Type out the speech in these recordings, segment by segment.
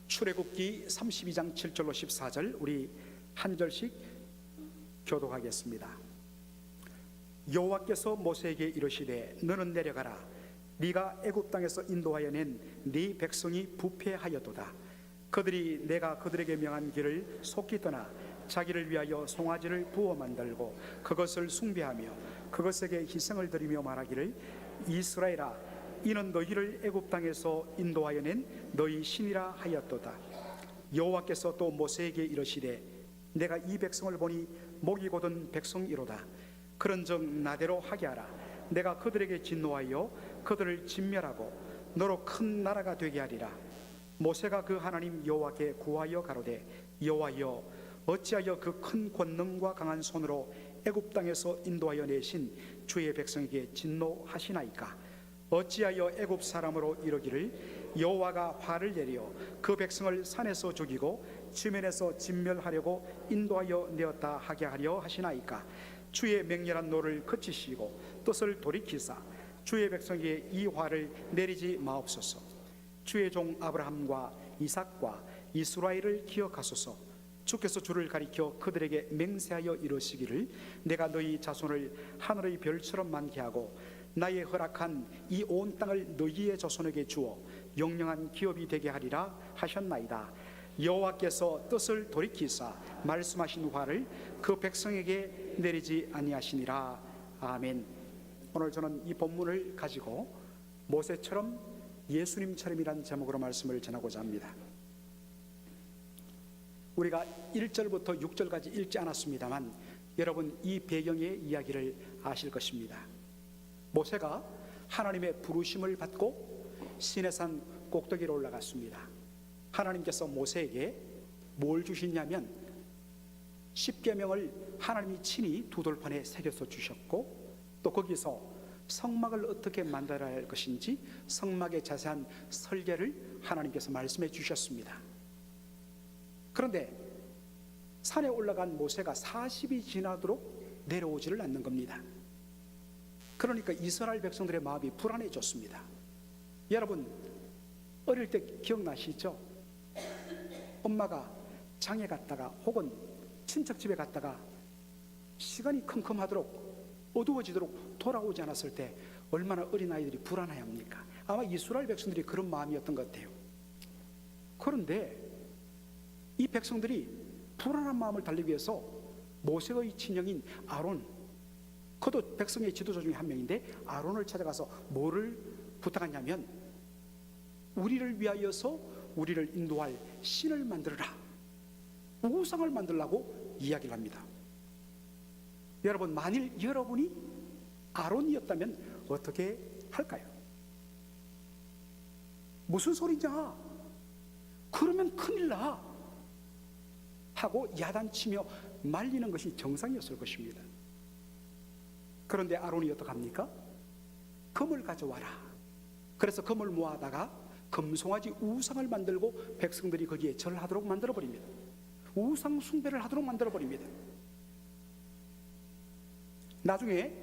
출애굽기 32장 7절로 14절 우리 한 절씩 교독하겠습니다. 여호와께서 모세에게 이르시되 너는 내려가라. 네가 애굽 땅에서 인도하여 낸 네 백성이 부패하였도다. 그들이 내가 그들에게 명한 길을 속히 떠나 자기를 위하여 송아지를 부어 만들고 그것을 숭배하며 그것에게 희생을 드리며 말하기를 이스라엘아, 이는 너희를 애굽 땅에서 인도하여 낸 너희 신이라 하였도다. 여호와께서 또 모세에게 이르시되 내가 이 백성을 보니 목이 곧은 백성이로다. 그런즉 나대로 하게 하라. 내가 그들에게 진노하여 그들을 진멸하고 너로 큰 나라가 되게 하리라. 모세가 그 하나님 여호와께 구하여 가로되 여호와여, 어찌하여 그 큰 권능과 강한 손으로 애굽 땅에서 인도하여 내신 주의 백성에게 진노하시나이까? 어찌하여 애굽 사람으로 이르기를 여호와가 화를 내려 그 백성을 산에서 죽이고 지면에서 진멸하려고 인도하여 내었다 하게 하려 하시나이까? 주의 맹렬한 노를 그치시고 뜻을 돌이키사 주의 백성에게 이 화를 내리지 마옵소서. 주의 종 아브라함과 이삭과 이스라엘을 기억하소서. 주께서 주를 가리켜 그들에게 맹세하여 이르시기를 내가 너희 자손을 하늘의 별처럼 많게 하고 나의 허락한 이 온 땅을 너희의 자손에게 주어 영영한 기업이 되게 하리라 하셨나이다. 여호와께서 뜻을 돌이키사 말씀하신 화를 그 백성에게 내리지 아니하시니라. 아멘. 오늘 저는 이 본문을 가지고 모세처럼 예수님처럼이란 제목으로 말씀을 전하고자 합니다. 우리가 1절부터 6절까지 읽지 않았습니다만 여러분 이 배경의 이야기를 아실 것입니다. 모세가 하나님의 부르심을 받고 시내산 꼭대기로 올라갔습니다. 하나님께서 모세에게 뭘 주시냐면 10계명을 하나님이 친히 두 돌판에 새겨서 주셨고 또 거기서 성막을 어떻게 만들어야 할 것인지 성막의 자세한 설계를 하나님께서 말씀해 주셨습니다. 그런데 산에 올라간 모세가 40이 지나도록 내려오지를 않는 겁니다. 그러니까 이스라엘 백성들의 마음이 불안해졌습니다. 여러분 어릴 때 기억나시죠? 엄마가 장에 갔다가 혹은 친척 집에 갔다가 시간이 컴컴하도록 어두워지도록 돌아오지 않았을 때 얼마나 어린아이들이 불안해합니까? 아마 이스라엘 백성들이 그런 마음이었던 것 같아요. 그런데 이 백성들이 불안한 마음을 달래기 위해서 모세의 친형인 아론, 그도 백성의 지도자 중에 한 명인데 아론을 찾아가서 뭐를 부탁하냐면 우리를 위하여서 우리를 인도할 신을 만들어라, 우상을 만들라고 이야기를 합니다. 여러분 만일 여러분이 아론이었다면 어떻게 할까요? 무슨 소리냐? 그러면 큰일 나 하고 야단치며 말리는 것이 정상이었을 것입니다. 그런데 아론이 어떡합니까? 금을 가져와라. 그래서 금을 모아다가 금송아지 우상을 만들고 백성들이 거기에 절하도록 만들어버립니다. 우상 숭배를 하도록 만들어버립니다. 나중에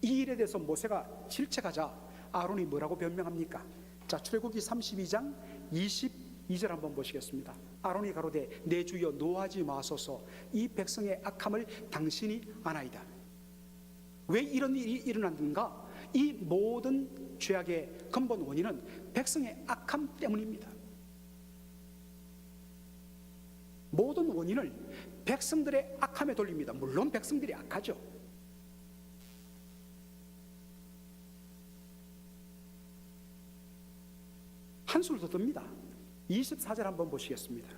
이 일에 대해서 모세가 질책하자 아론이 뭐라고 변명합니까? 자, 출애굽기 32장 22절 한번 보시겠습니다. 아론이 가로되 내 주여 노하지 마소서. 이 백성의 악함을 당신이 아나이다. 왜 이런 일이 일어났는가? 이 모든 죄악의 근본 원인은 백성의 악함 때문입니다. 모든 원인을 백성들의 악함에 돌립니다. 물론 백성들이 악하죠. 한술 더 듭니다. 24절 한번 보시겠습니다.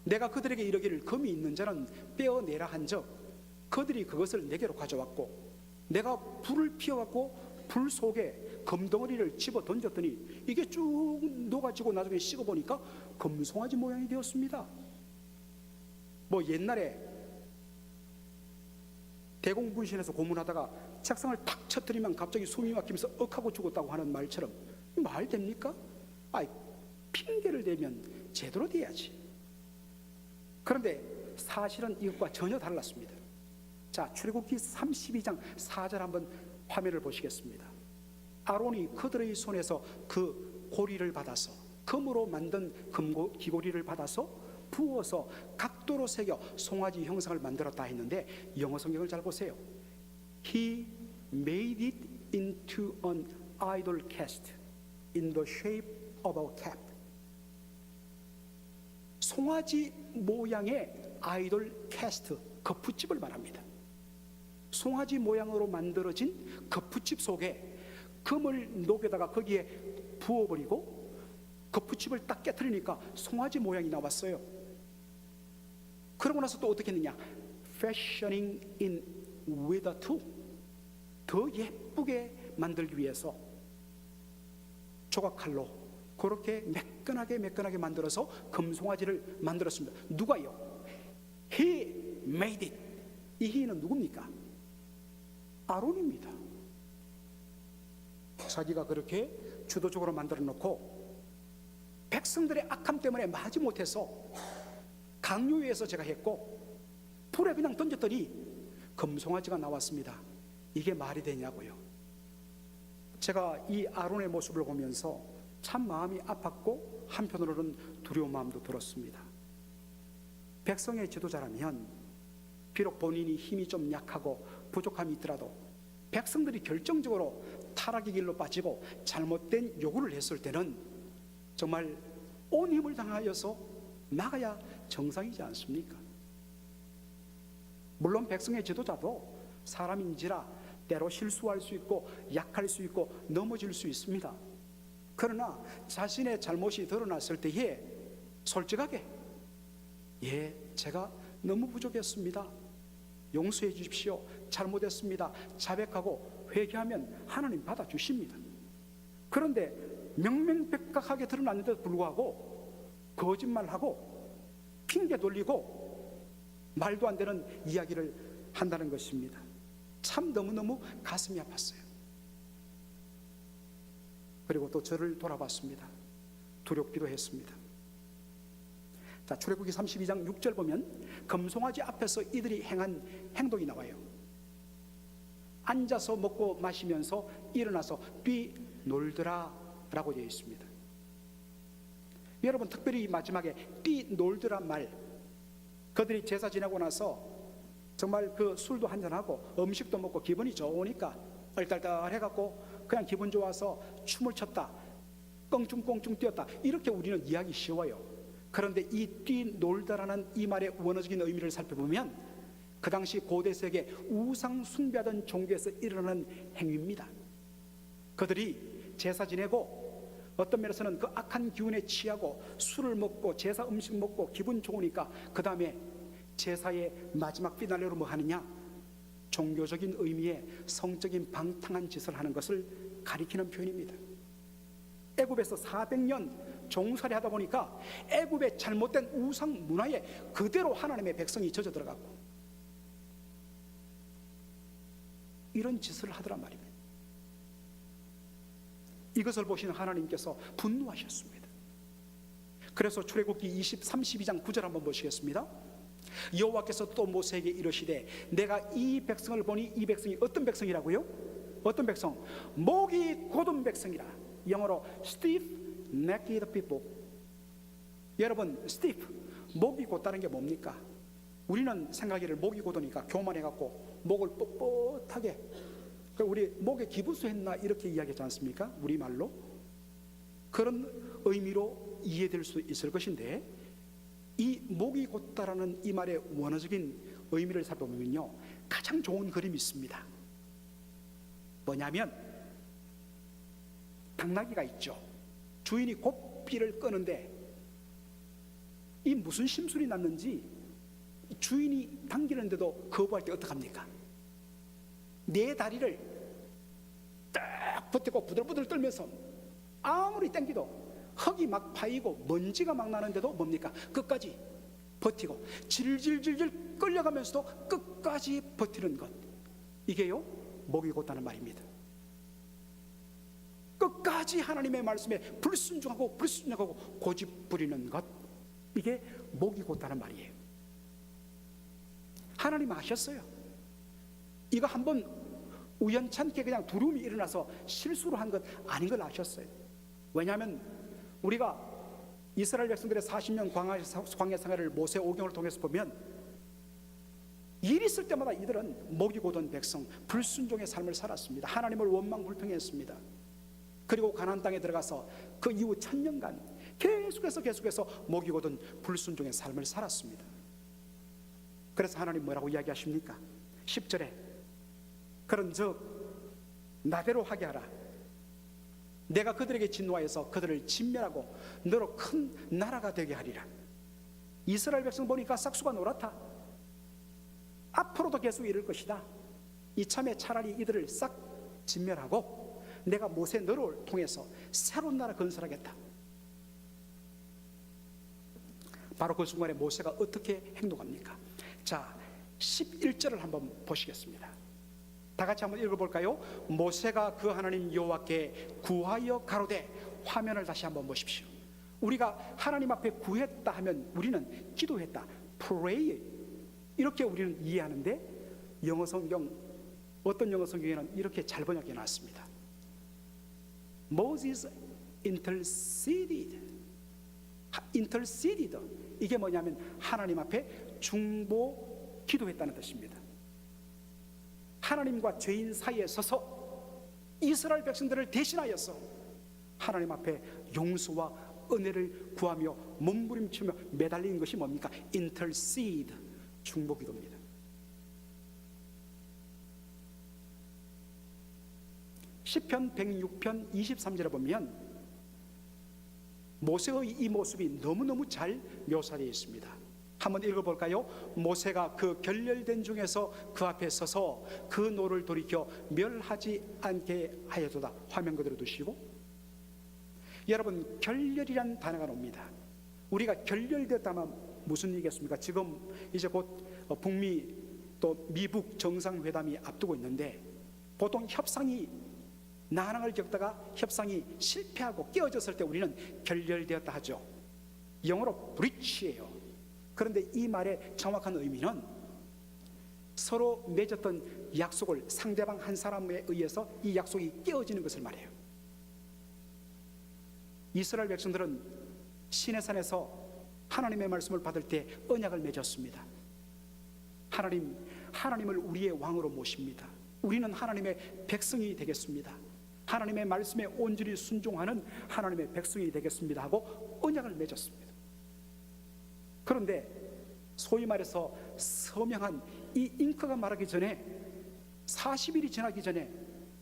내가 그들에게 이르기를 금이 있는 자는 빼어내라 한즉 그들이 그것을 내게로 가져왔고 내가 불을 피워갖고 불 속에 금덩어리를 집어 던졌더니 이게 쭉 녹아지고 나중에 식어보니까 금송아지 모양이 되었습니다. 뭐 옛날에 대공분신에서 고문하다가 책상을 탁 쳐뜨리면 갑자기 숨이 막히면서 억하고 죽었다고 하는 말처럼 말 됩니까? 핑계를 대면 제대로 돼야지. 그런데 사실은 이것과 전혀 달랐습니다. 자, 출애굽기 32장 4절 한번 화면을 보시겠습니다. 아론이 그들의 손에서 그 고리를 받아서 금으로 만든 귀고리를 받아서 부어서 각도로 새겨 송아지 형상을 만들었다 했는데, 영어 성경을 잘 보세요. He made it into an idol cast in the shape of a cat. 송아지 모양의 아이돌 캐스트, 거푸집을 말합니다. 송아지 모양으로 만들어진 거푸집 속에 금을 녹여다가 거기에 부어버리고 거푸집을 딱 깨트리니까 송아지 모양이 나왔어요. 그러고 나서 또 어떻게 했느냐, fashioning in with a tool, 더 예쁘게 만들기 위해서 조각칼로 그렇게 매끈하게 만들어서 금송아지를 만들었습니다. 누가요? He made it. 이 he는 누굽니까? 아론입니다. 자기가 그렇게 주도적으로 만들어 놓고 백성들의 악함 때문에 마지 못해서 강요해서 제가 했고 불에 그냥 던졌더니 금송아지가 나왔습니다. 이게 말이 되냐고요. 제가 이 아론의 모습을 보면서 참 마음이 아팠고 한편으로는 두려운 마음도 들었습니다. 백성의 지도자라면 비록 본인이 힘이 좀 약하고 부족함이 있더라도 백성들이 결정적으로 타락의 길로 빠지고 잘못된 요구를 했을 때는 정말 온 힘을 다하여서 막아야 정상이지 않습니까? 물론 백성의 지도자도 사람인지라 때로 실수할 수 있고 약할 수 있고 넘어질 수 있습니다. 그러나 자신의 잘못이 드러났을 때에 솔직하게, 예, 제가 너무 부족했습니다, 용서해 주십시오, 잘못했습니다, 자백하고 회개하면 하나님 받아주십니다. 그런데 명명백각하게 드러났는데도 불구하고 거짓말하고 핑계 돌리고 말도 안 되는 이야기를 한다는 것입니다. 참 너무너무 가슴이 아팠어요. 그리고 또 저를 돌아봤습니다. 두렵기도 했습니다. 자, 출애굽기 32장 6절 보면 금송아지 앞에서 이들이 행한 행동이 나와요. 앉아서 먹고 마시면서 일어나서 뛰놀더라 라고 되어 있습니다. 여러분, 특별히 마지막에 뛰놀더라 말, 그들이 제사 지내고 나서 정말 그 술도 한잔하고 음식도 먹고 기분이 좋으니까 얼떨떨해갖고 그냥 기분 좋아서 춤을 췄다, 껑충껑충 뛰었다, 이렇게 우리는 이해하기 쉬워요. 그런데 이 뛰놀다라는 이 말의 원어적인 의미를 살펴보면 그 당시 고대 세계 우상 숭배하던 종교에서 일어나는 행위입니다. 그들이 제사 지내고 어떤 면에서는 그 악한 기운에 취하고 술을 먹고 제사 음식 먹고 기분 좋으니까 그 다음에 제사의 마지막 피날레로 뭐 하느냐, 종교적인 의미의 성적인 방탕한 짓을 하는 것을 가리키는 표현입니다. 애굽에서 400년 종살이 하다 보니까 애굽의 잘못된 우상 문화에 그대로 하나님의 백성이 젖어 들어갔고 이런 짓을 하더란 말입니다. 이것을 보시는 하나님께서 분노하셨습니다. 그래서 출애굽기 32장 9절 한번 보시겠습니다. 여호와께서 또 모세에게 이르시되 내가 이 백성을 보니, 이 백성이 어떤 백성이라고요? 어떤 백성? 목이 곧은 백성이라. 영어로 stiff-necked people. 여러분, stiff, 목이 곧다는 게 뭡니까? 우리는 생각하기를 목이 곧으니까 교만해갖고 목을 뻣뻣하게, 우리 목에 기부수 했나 이렇게 이야기하지 않습니까? 우리말로 그런 의미로 이해될 수 있을 것인데, 이 목이 곧다라는 이 말의 원어적인 의미를 살펴보면요, 가장 좋은 그림이 있습니다. 뭐냐면 당나귀가 있죠. 주인이 고삐를 끄는데 이 무슨 심술이 났는지 주인이 당기는데도 거부할 때 어떡합니까? 네 다리를 딱 버티고 부들부들 떨면서 아무리 당기도 흙이 막 파이고 먼지가 막 나는데도 뭡니까? 끝까지 버티고 질질질질 끌려가면서도 끝까지 버티는 것, 이게요 목이 곧다는 말입니다. 끝까지 하나님의 말씀에 불순종하고 고집 부리는 것, 이게 목이 곧다는 말이에요. 하나님 아셨어요. 이거 한번 우연찮게 그냥 두려움이 일어나서 실수로 한 것 아닌 걸 아셨어요. 왜냐하면 우리가 이스라엘 백성들의 40년 광야 생활을 모세 오경을 통해서 보면 일 있을 때마다 이들은 목이 고든 백성, 불순종의 삶을 살았습니다. 하나님을 원망불평했습니다. 그리고 가나안 땅에 들어가서 그 이후 1000년간 계속해서 목이 고든 불순종의 삶을 살았습니다. 그래서 하나님 뭐라고 이야기하십니까? 10절에 그런즉 나대로 하게 하라. 내가 그들에게 진노하여서 그들을 진멸하고 너로 큰 나라가 되게 하리라. 이스라엘 백성 보니까 싹수가 노랗다. 앞으로도 계속 이럴 것이다. 이참에 차라리 이들을 싹 진멸하고 내가 모세 너를 통해서 새로운 나라 건설하겠다. 바로 그 순간에 모세가 어떻게 행동합니까? 자, 11절을 한번 보시겠습니다. 다 같이 한번 읽어볼까요? 모세가 그 하나님 여호와께 구하여 가로되, 화면을 다시 한번 보십시오. 우리가 하나님 앞에 구했다 하면 우리는 기도했다, pray, 이렇게 우리는 이해하는데, 영어 성경, 어떤 영어 성경에는 이렇게 잘 번역해 놨습니다. Moses interceded. 이게 뭐냐면 하나님 앞에 중보 기도했다는 뜻입니다. 하나님과 죄인 사이에 서서 이스라엘 백성들을 대신하여서 하나님 앞에 용서와 은혜를 구하며 몸부림치며 매달린 것이 뭡니까? intercede, 중보 기도입니다. 시편 106편 23절에 보면 모세의 이 모습이 너무너무 잘 묘사되어 있습니다. 한번 읽어볼까요? 모세가 그 결렬된 중에서 그 앞에 서서 그 노를 돌이켜 멸하지 않게 하여도다. 화면 그대로 두시고, 여러분, 결렬이란 단어가 나옵니다. 우리가 결렬됐다면 무슨 얘기겠습니까? 지금 이제 곧 북미 또 미북 정상회담이 앞두고 있는데, 보통 협상이 난항을 겪다가 협상이 실패하고 깨어졌을 때 우리는 결렬되었다 하죠. 영어로 breach예요. 그런데 이 말의 정확한 의미는 서로 맺었던 약속을 상대방 한 사람에 의해서 이 약속이 깨어지는 것을 말해요. 이스라엘 백성들은 시내산에서 하나님의 말씀을 받을 때 언약을 맺었습니다. 하나님을 우리의 왕으로 모십니다. 우리는 하나님의 백성이 되겠습니다. 하나님의 말씀에 온전히 순종하는 하나님의 백성이 되겠습니다 하고 언약을 맺었습니다. 그런데 소위 말해서 서명한 이 잉크가 마르기 전에 40일이 지나기 전에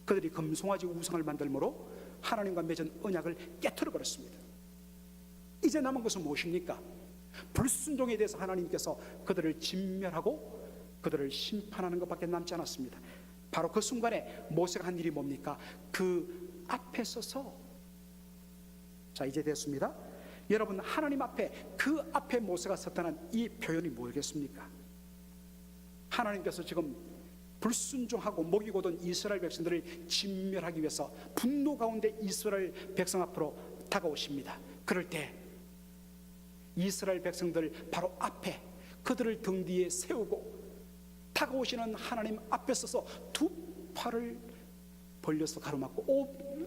그들이 금송아지 우상을 만들므로 하나님과 맺은 언약을 깨트려 버렸습니다. 이제 남은 것은 무엇입니까? 불순종에 대해서 하나님께서 그들을 진멸하고 그들을 심판하는 것밖에 남지 않았습니다. 바로 그 순간에 모세가 한 일이 뭡니까? 그 앞에 서서, 자 이제 됐습니다. 여러분, 하나님 앞에, 그 앞에 모세가 섰다는 이 표현이 뭐겠습니까? 하나님께서 지금 불순종하고 목이 고든 이스라엘 백성들을 진멸하기 위해서 분노 가운데 이스라엘 백성 앞으로 다가오십니다. 그럴 때 이스라엘 백성들 바로 앞에 그들을 등 뒤에 세우고 다가오시는 하나님 앞에 서서 두 팔을 벌려서 가로막고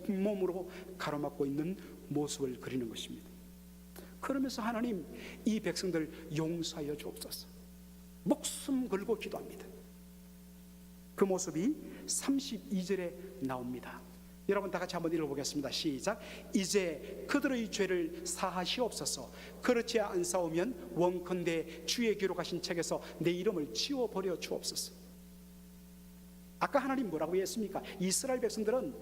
온몸으로 가로막고 있는 모습을 그리는 것입니다. 그러면서 하나님, 이 백성들 용서하여 주옵소서, 목숨 걸고 기도합니다. 그 모습이 32절에 나옵니다. 여러분 다 같이 한번 읽어보겠습니다. 시작. 이제 그들의 죄를 사하시옵소서. 그렇지 않사오면 원컨대 주의 기록하신 책에서 내 이름을 지워버려 주옵소서. 아까 하나님 뭐라고 했습니까? 이스라엘 백성들은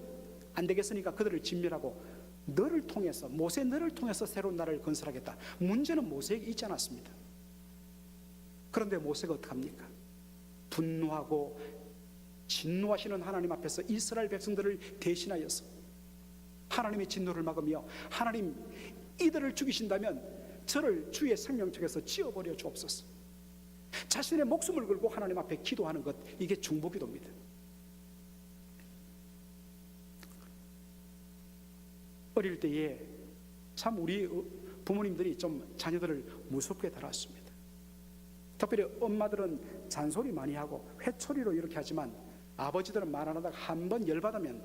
안 되겠으니까 그들을 진멸하고 너를 통해서, 모세 너를 통해서 새로운 나라를 건설하겠다. 문제는 모세에게 있지 않았습니다. 그런데 모세가 어떡합니까? 분노하고 진노하시는 하나님 앞에서 이스라엘 백성들을 대신하여서 하나님의 진노를 막으며, 하나님 이들을 죽이신다면 저를 주의 생명책에서 지워버려 주옵소서. 자신의 목숨을 걸고 하나님 앞에 기도하는 것, 이게 중보기도입니다. 어릴 때에 참 우리 부모님들이 좀 자녀들을 무섭게 다뤘습니다. 특별히 엄마들은 잔소리 많이 하고 회초리로 이렇게 하지만 아버지들은 말 안 하다가 한번 열받으면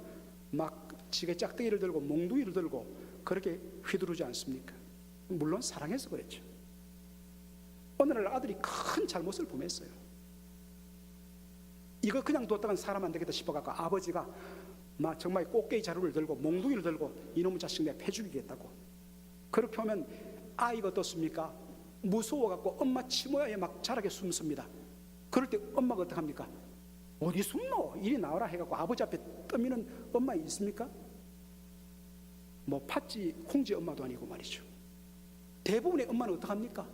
막 지게 짝대기를 들고 몽둥이를 들고 그렇게 휘두르지 않습니까? 물론 사랑해서 그랬죠. 어느 날 아들이 큰 잘못을 범했어요. 이거 그냥 뒀다간 사람 안 되겠다 싶어갖고 아버지가 막 정말 꽃게이 자루를 들고 몽둥이를 들고 이놈의 자식 내가 패 죽이겠다고. 그렇게 하면 아이가 어떻습니까? 무서워갖고 엄마 치모야에 막 자라게 숨습니다. 그럴 때 엄마가 어떡합니까? 어디 숨노? 이리 나와라 해갖고 아버지 앞에 떠미는 엄마 있습니까? 뭐 팥쥐 콩쥐 엄마도 아니고 말이죠. 대부분의 엄마는 어떡합니까?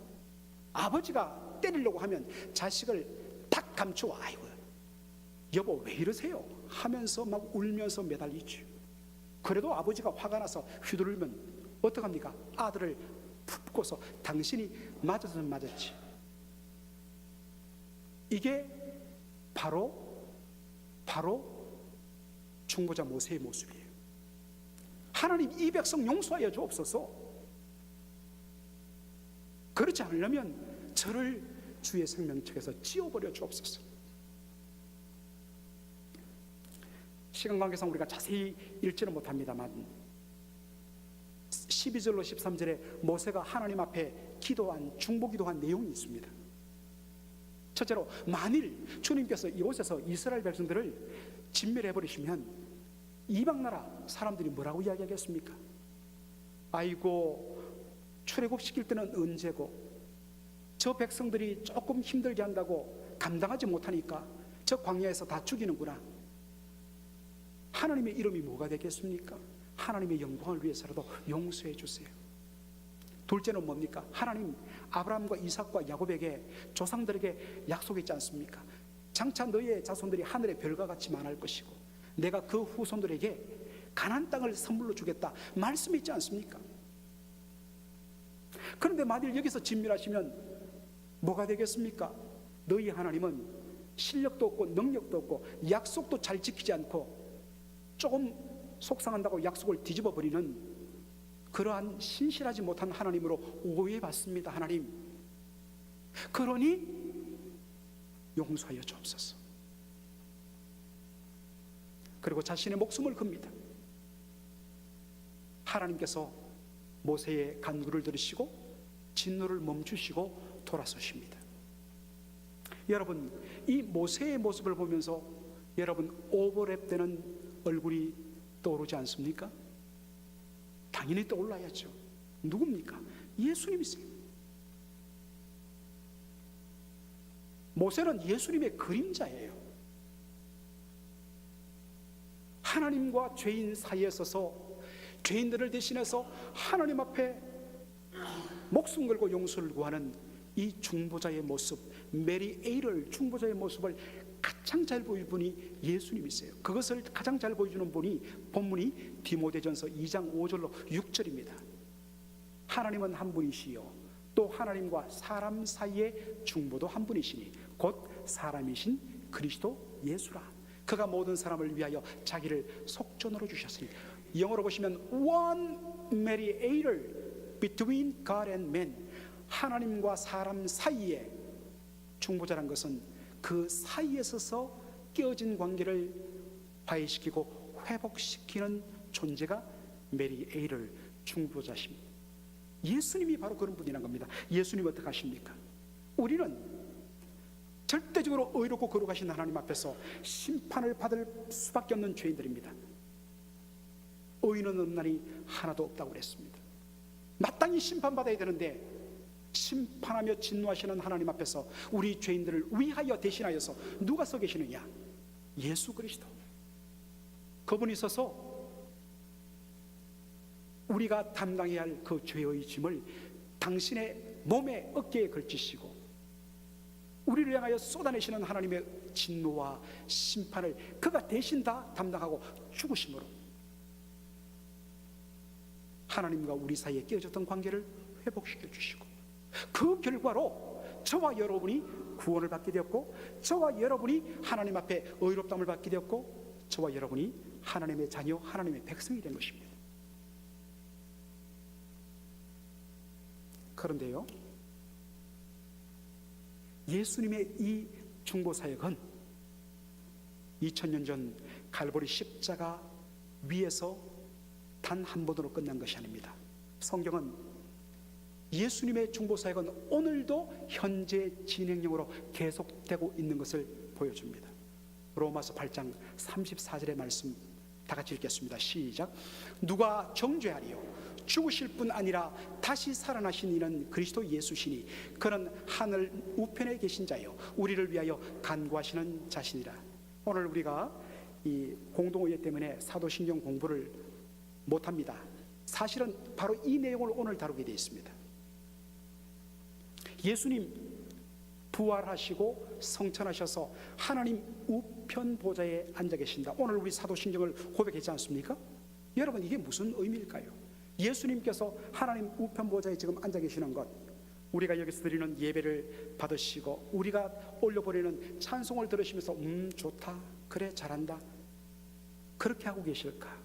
아버지가 때리려고 하면 자식을 탁 감추어 아이고 여보 왜 이러세요? 하면서 막 울면서 매달리죠. 그래도 아버지가 화가 나서 휘두르면 어떡합니까? 아들을 품고서 당신이 맞아서는 맞았지. 이게 바로 중보자 모세의 모습이에요. 하나님 이 백성 용서하여 주옵소서. 그렇지 않으려면 저를 주의 생명책에서 지워버려 주옵소서. 시간 관계상 우리가 자세히 읽지는 못합니다만 12절로 13절에 모세가 하나님 앞에 기도한 중보기도한 내용이 있습니다. 첫째로 만일 주님께서 이곳에서 이스라엘 백성들을 진멸해버리시면 이방나라 사람들이 뭐라고 이야기하겠습니까? 아이고 출애굽시킬 때는 언제고 저 백성들이 조금 힘들게 한다고 감당하지 못하니까 저 광야에서 다 죽이는구나. 하나님의 이름이 뭐가 되겠습니까? 하나님의 영광을 위해서라도 용서해 주세요. 둘째는 뭡니까? 하나님 아브라함과 이삭과 야곱에게 조상들에게 약속했지 않습니까? 장차 너희의 자손들이 하늘의 별과 같이 많을 것이고 내가 그 후손들에게 가나안 땅을 선물로 주겠다 말씀했지 않습니까? 그런데 만일 여기서 진멸하시면 뭐가 되겠습니까? 너희 하나님은 실력도 없고 능력도 없고 약속도 잘 지키지 않고 조금 속상한다고 약속을 뒤집어 버리는 그러한 신실하지 못한 하나님으로 오해받습니다. 하나님 그러니 용서하여 주옵소서. 그리고 자신의 목숨을 겁니다. 하나님께서 모세의 간구를 들으시고 진노를 멈추시고 돌아서십니다. 여러분 이 모세의 모습을 보면서 여러분 오버랩되는 얼굴이 떠오르지 않습니까? 당연히 떠올라야죠. 누굽니까? 예수님이세요. 모세는 예수님의 그림자예요. 하나님과 죄인 사이에 서서 죄인들을 대신해서 하나님 앞에 목숨 걸고 용서를 구하는 이 중보자의 모습, 메리 에이럴 중보자의 모습을 가장 잘 보일 분이 예수님이세요. 그것을 가장 잘 보여주는 분이 본문이 디모데전서 2장 5절로 6절입니다. 하나님은 한 분이시요 또 하나님과 사람 사이의 중보도 한 분이시니 곧 사람이신 그리스도 예수라. 그가 모든 사람을 위하여 자기를 속전으로 주셨으니 영어로 보시면 one mediator between God and man. 하나님과 사람 사이에 중보자란 것은 그 사이에 서서 깨어진 관계를 화해시키고 회복시키는 존재가 메리에이를 중보자십니다. 예수님이 바로 그런 분이란 겁니다. 예수님 어떻게 하십니까? 우리는 절대적으로 의롭고 거룩하신 하나님 앞에서 심판을 받을 수밖에 없는 죄인들입니다. 의인은 없나니 하나도 없다고 그랬습니다. 마땅히 심판받아야 되는데 심판하며 진노하시는 하나님 앞에서 우리 죄인들을 위하여 대신하여서 누가 서 계시느냐? 예수 그리스도. 그분이 서서 우리가 담당해야 할 그 죄의 짐을 당신의 몸에 어깨에 걸치시고 우리를 향하여 쏟아내시는 하나님의 진노와 심판을 그가 대신 다 담당하고 죽으심으로 하나님과 우리 사이에 깨어졌던 관계를 회복시켜 주시고 그 결과로 저와 여러분이 구원을 받게 되었고 저와 여러분이 하나님 앞에 의롭다함을 받게 되었고 저와 여러분이 하나님의 자녀, 하나님의 백성이 된 것입니다. 그런데요, 예수님의 이 중보사역은 2000년 전 갈보리 십자가 위에서 단 한 번으로 끝난 것이 아닙니다. 성경은 예수님의 중보사역은 오늘도 현재 진행형으로 계속되고 있는 것을 보여줍니다. 로마서 8장 34절의 말씀 다 같이 읽겠습니다. 시작. 누가 정죄하리요? 죽으실 뿐 아니라 다시 살아나신 이는 그리스도 예수시니 그는 하늘 우편에 계신 자요 우리를 위하여 간구하시는 자신이라. 오늘 우리가 이 공동의회 때문에 사도신경 공부를 못합니다. 사실은 바로 이 내용을 오늘 다루게 되어 있습니다. 예수님 부활하시고 성천하셔서 하나님 우편 보좌에 앉아 계신다. 오늘 우리 사도신경을 고백했지 않습니까? 여러분, 이게 무슨 의미일까요? 예수님께서 하나님 우편 보좌에 지금 앉아 계시는 것, 우리가 여기서 드리는 예배를 받으시고 우리가 올려버리는 찬송을 들으시면서 좋다, 그래, 잘한다, 그렇게 하고 계실까?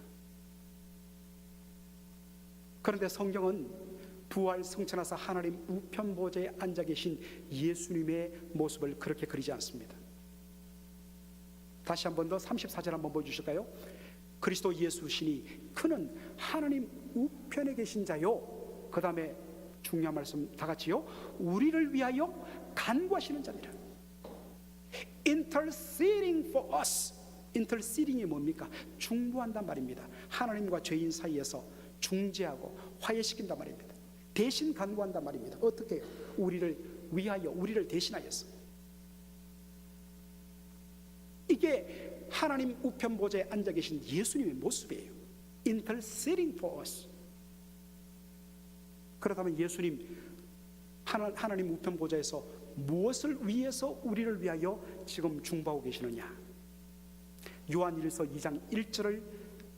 그런데 성경은 부활 성천하사 하나님 우편 보좌에 앉아 계신 예수님의 모습을 그렇게 그리지 않습니다. 다시 한 번 더 34절 한번 보여주실까요? 그리스도 예수시니 그는 하나님 우편에 계신 자요, 그 다음에 중요한 말씀 다 같이요, 우리를 위하여 간구하시는 자니라. Interceding for us. Interceding이 뭡니까? 중보한단 말입니다. 하나님과 죄인 사이에서 중재하고 화해시킨단 말입니다. 대신 간구한단 말입니다. 어떻게 해요? 우리를 위하여, 우리를 대신하여서. 이게 하나님 우편 보좌에 앉아 계신 예수님의 모습이에요. Interceding for us. 그렇다면 예수님 하나님 우편 보좌에서 무엇을 위해서 우리를 위하여 지금 중보하고 계시느냐? 요한일서 2장 1절을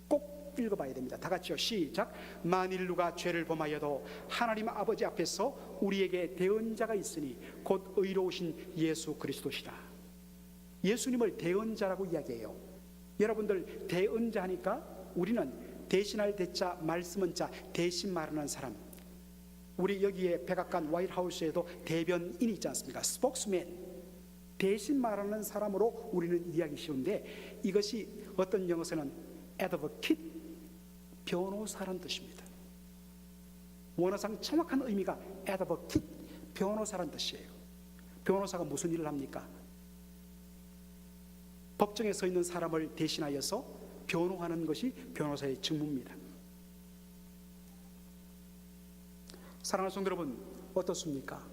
꼭 읽어봐야 됩니다. 다 같이요. 시작. 만일 누가 죄를 범하여도 하나님 아버지 앞에서 우리에게 대언자가 있으니 곧 의로우신 예수 그리스도시다. 예수님을 대언자라고 이야기해요. 여러분들 대언자 하니까 우리는 대신할 대자, 말씀은 자, 대신 말하는 사람. 우리 여기에 백악관 화이트하우스에도 대변인이 있지 않습니까? 스포크스맨, 대신 말하는 사람으로 우리는 이해하기 쉬운데, 이것이 어떤 영어에서는 advocate, 변호사라는 뜻입니다. 원어상 정확한 의미가 advocate, 변호사라는 뜻이에요. 변호사가 무슨 일을 합니까? 법정에 서 있는 사람을 대신하여서 변호하는 것이 변호사의 직무입니다. 사랑하는 성도 여러분, 어떻습니까?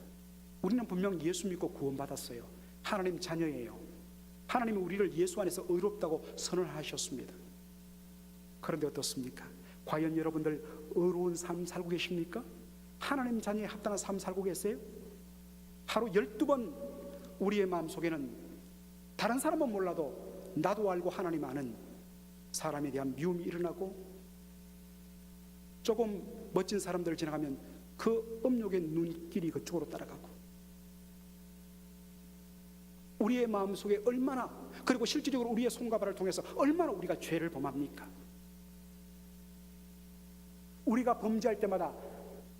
우리는 분명 예수 믿고 구원받았어요. 하나님 자녀예요. 하나님이 우리를 예수 안에서 의롭다고 선언하셨습니다. 그런데 어떻습니까? 과연 여러분들 의로운 삶 살고 계십니까? 하나님 자녀에 합당한 삶 살고 계세요? 하루 12번 우리의 마음속에는 다른 사람은 몰라도 나도 알고 하나님 아는 사람에 대한 미움이 일어나고, 조금 멋진 사람들을 지나가면 그 음욕의 눈길이 그쪽으로 따라가고, 우리의 마음속에 얼마나, 그리고 실질적으로 우리의 손과 발을 통해서 얼마나 우리가 죄를 범합니까? 우리가 범죄할 때마다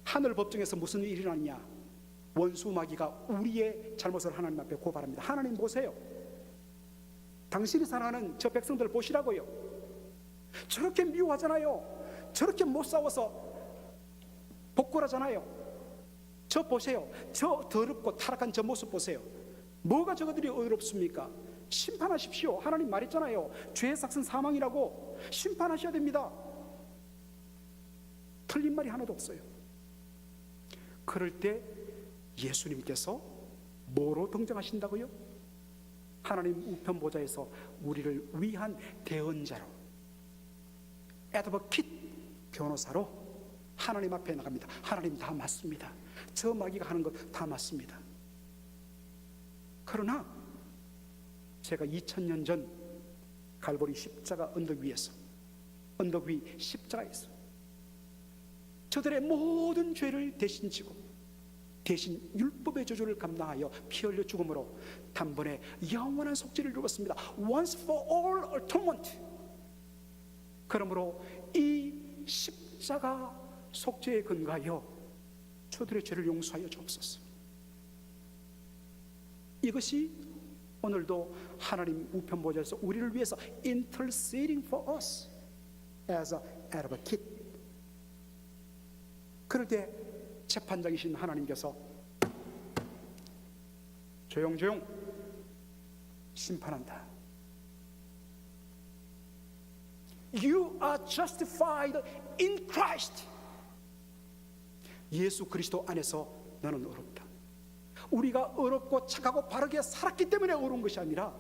하늘 법정에서 무슨 일이 일어나느냐? 원수 마귀가 우리의 잘못을 하나님 앞에 고발합니다. 하나님 보세요, 당신이 사랑하는 저 백성들 보시라고요. 저렇게 미워하잖아요. 저렇게 못 싸워서 복골하잖아요. 저 보세요. 저 더럽고 타락한 저 모습 보세요. 뭐가 저것들이 의롭습니까? 심판하십시오. 하나님 말했잖아요. 죄의 삭은 사망이라고. 심판하셔야 됩니다. 틀린 말이 하나도 없어요. 그럴 때 예수님께서 뭐로 등장하신다고요? 하나님 우편 보좌에서 우리를 위한 대언자로, advocate, 변호사로 하나님 앞에 나갑니다. 하나님 다 맞습니다. 저 마귀가 하는 것 다 맞습니다. 그러나 제가 2000년 전 갈보리 십자가 언덕 위에서, 언덕 위 십자가에서 저들의 모든 죄를 대신 지고 대신 율법의 저주를 감당하여 피 흘려 죽음으로 단번에 영원한 속죄를 이루었습니다. Once for all atonement. 그러므로 이 십자가 속죄에 근거하여 저들의 죄를 용서하여 주옵소서. 이것이 오늘도 하나님 우편 보좌에서 우리를 위해서 interceding for us as an advocate. 그럴 때 재판장이신 하나님께서 조용조용 심판한다. You are justified in Christ. 예수 그리스도 안에서 너는 의롭다. 우리가 의롭고 착하고 바르게 살았기 때문에 의로운 것이 아니라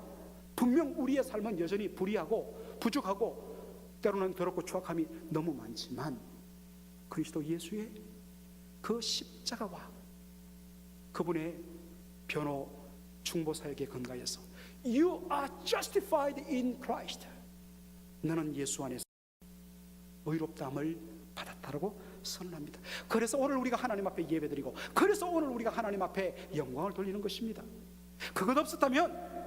분명 우리의 삶은 여전히 불의하고 부족하고 때로는 더럽고 추악함이 너무 많지만 그리스도 예수의 그 십자가와 그분의 변호 중보사역에 근거해서 You are justified in Christ. 너는 예수 안에서 의롭다함을 받았다라고 선언합니다. 그래서 오늘 우리가 하나님 앞에 예배드리고, 그래서 오늘 우리가 하나님 앞에 영광을 돌리는 것입니다. 그것 없었다면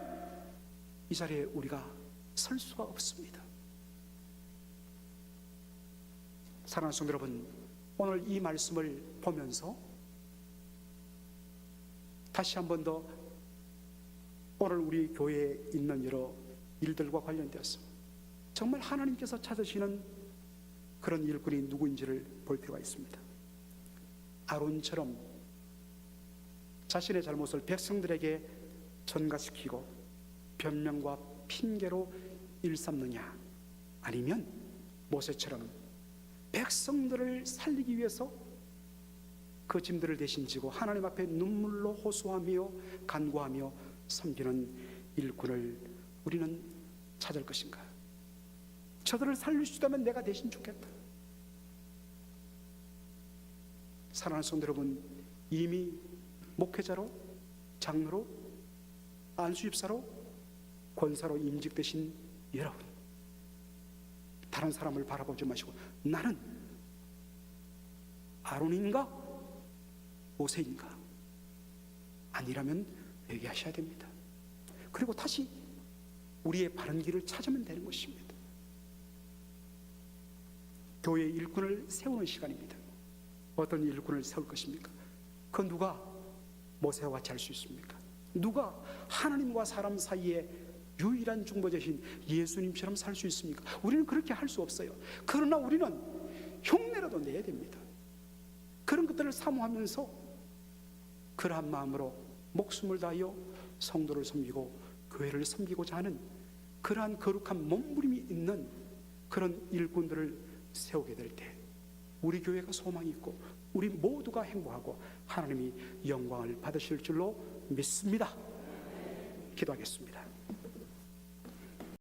이 자리에 우리가 설 수가 없습니다. 사랑하는 성도 여러분, 오늘 이 말씀을 보면서 다시 한 번 더 오늘 우리 교회에 있는 여러 일들과 관련되어서 정말 하나님께서 찾으시는 그런 일꾼이 누구인지를 볼 필요가 있습니다. 아론처럼 자신의 잘못을 백성들에게 전가시키고 변명과 핑계로 일삼느냐, 아니면 모세처럼 백성들을 살리기 위해서 그 짐들을 대신 지고 하나님 앞에 눈물로 호소하며 간구하며 섬기는 일꾼을 우리는 찾을 것인가? 저들을 살릴 수 있다면 내가 대신 죽겠다. 사랑하는 성도 여러분, 이미 목회자로, 장로로, 안수집사로, 권사로 임직되신 여러분, 다른 사람을 바라보지 마시고 나는 아론인가 모세인가? 아니라면 회개하셔야 됩니다. 그리고 다시 우리의 바른 길을 찾으면 되는 것입니다. 교회 일꾼을 세우는 시간입니다. 어떤 일꾼을 세울 것입니까? 그 누가 모세와 같이 할 수 있습니까? 누가 하나님과 사람 사이에 유일한 중보자신 예수님처럼 살 수 있습니까? 우리는 그렇게 할 수 없어요. 그러나 우리는 흉내라도 내야 됩니다. 그런 것들을 사모하면서 그러한 마음으로 목숨을 다하여 성도를 섬기고 교회를 섬기고자 하는 그러한 거룩한 몸부림이 있는 그런 일꾼들을 세우게 될 때 우리 교회가 소망이 있고 우리 모두가 행복하고 하나님이 영광을 받으실 줄로 믿습니다. 기도하겠습니다.